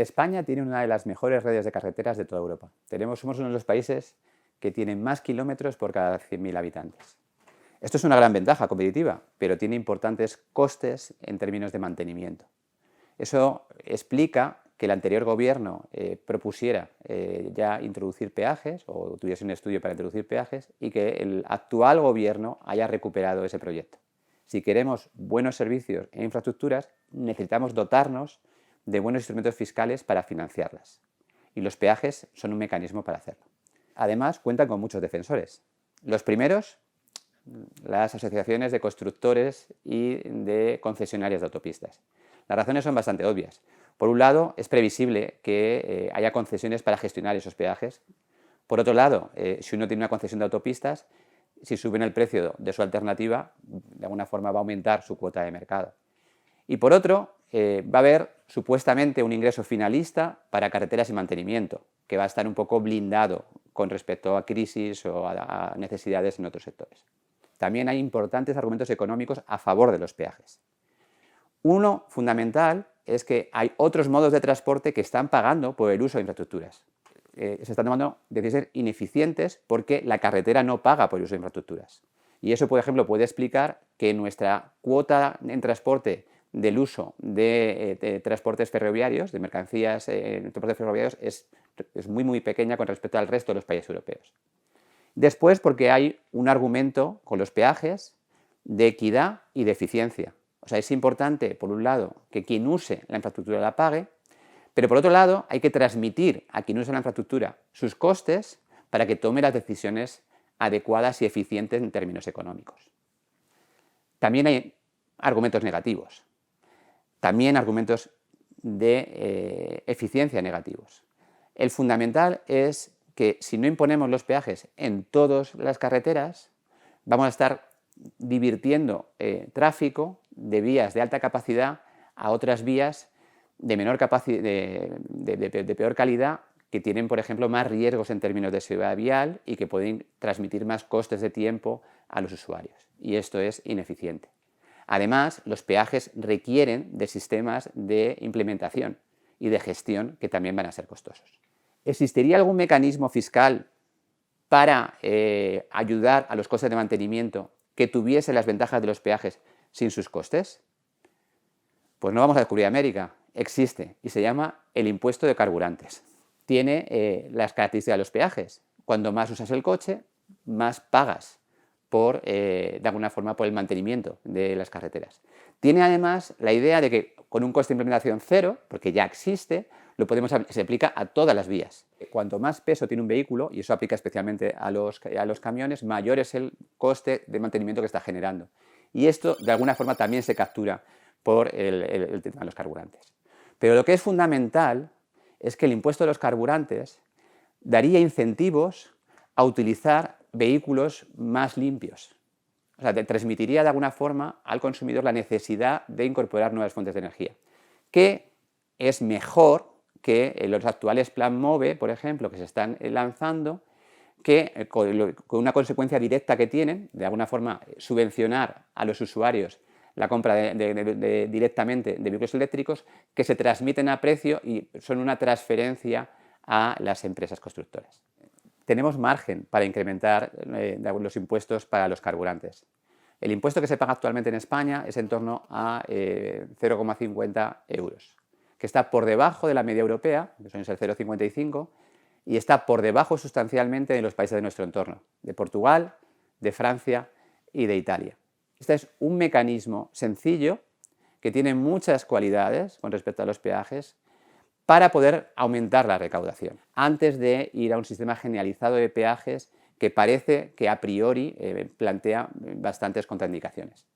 España tiene una de las mejores redes de carreteras de toda Europa. Somos uno de los países que tienen más kilómetros por cada 100.000 habitantes. Esto es una gran ventaja competitiva, pero tiene importantes costes en términos de mantenimiento. Eso explica que el anterior gobierno propusiera ya introducir peajes o tuviese un estudio para introducir peajes y que el actual gobierno haya recuperado ese proyecto. Si queremos buenos servicios e infraestructuras, necesitamos dotarnos de buenos instrumentos fiscales para financiarlas. Y los peajes son un mecanismo para hacerlo. Además, cuentan con muchos defensores. Los primeros, las asociaciones de constructores y de concesionarias de autopistas. Las razones son bastante obvias. Por un lado, es previsible que haya concesiones para gestionar esos peajes. Por otro lado, si uno tiene una concesión de autopistas, si suben el precio de su alternativa, de alguna forma va a aumentar su cuota de mercado. Y por otro, va a haber supuestamente un ingreso finalista para carreteras y mantenimiento, que va a estar un poco blindado con respecto a crisis o a necesidades en otros sectores. También hay importantes argumentos económicos a favor de los peajes. Uno fundamental es que hay otros modos de transporte que están pagando por el uso de infraestructuras. Se están tomando decisiones ineficientes porque la carretera no paga por el uso de infraestructuras. Y eso, por ejemplo, puede explicar que nuestra cuota en transporte del uso de transportes ferroviarios, de mercancías en transportes ferroviarios, es muy pequeña con respecto al resto de los países europeos. Después, porque hay un argumento con los peajes de equidad y de eficiencia. O sea, es importante, por un lado, que quien use la infraestructura la pague, pero por otro lado hay que transmitir a quien usa la infraestructura sus costes para que tome las decisiones adecuadas y eficientes en términos económicos. También hay argumentos negativos, también argumentos de eficiencia negativos. El fundamental es que si no imponemos los peajes en todas las carreteras, vamos a estar divirtiendo tráfico de vías de alta capacidad a otras vías de menor capacidad, de peor calidad, que tienen, por ejemplo, más riesgos en términos de seguridad vial y que pueden transmitir más costes de tiempo a los usuarios. Y esto es ineficiente. Además, los peajes requieren de sistemas de implementación y de gestión que también van a ser costosos. ¿Existiría algún mecanismo fiscal para ayudar a los costes de mantenimiento que tuviese las ventajas de los peajes sin sus costes? Pues no vamos a descubrir América, existe y se llama el impuesto de carburantes. Tiene las características de los peajes. Cuando más usas el coche, más pagas de alguna forma por el mantenimiento de las carreteras. Tiene además la idea de que con un coste de implementación cero, porque ya existe, se aplica a todas las vías. Cuanto más peso tiene un vehículo, y eso aplica especialmente a los camiones, mayor es el coste de mantenimiento que está generando. Y esto de alguna forma también se captura por el tema de los carburantes. Pero lo que es fundamental es que el impuesto de los carburantes daría incentivos a utilizar vehículos más limpios. O sea, transmitiría de alguna forma al consumidor la necesidad de incorporar nuevas fuentes de energía, que es mejor que los actuales Plan MOVE, por ejemplo, que se están lanzando, que con una consecuencia directa que tienen, de alguna forma subvencionar a los usuarios la compra directamente de vehículos eléctricos que se transmiten a precio y son una transferencia a las empresas constructoras. Tenemos margen para incrementar los impuestos para los carburantes. El impuesto que se paga actualmente en España es en torno a 0,50 euros, que está por debajo de la media europea, que suele ser 0,55, y está por debajo sustancialmente de los países de nuestro entorno, de Portugal, de Francia y de Italia. Este es un mecanismo sencillo que tiene muchas cualidades con respecto a los peajes para poder aumentar la recaudación, antes de ir a un sistema generalizado de peajes que parece que a priori plantea bastantes contraindicaciones.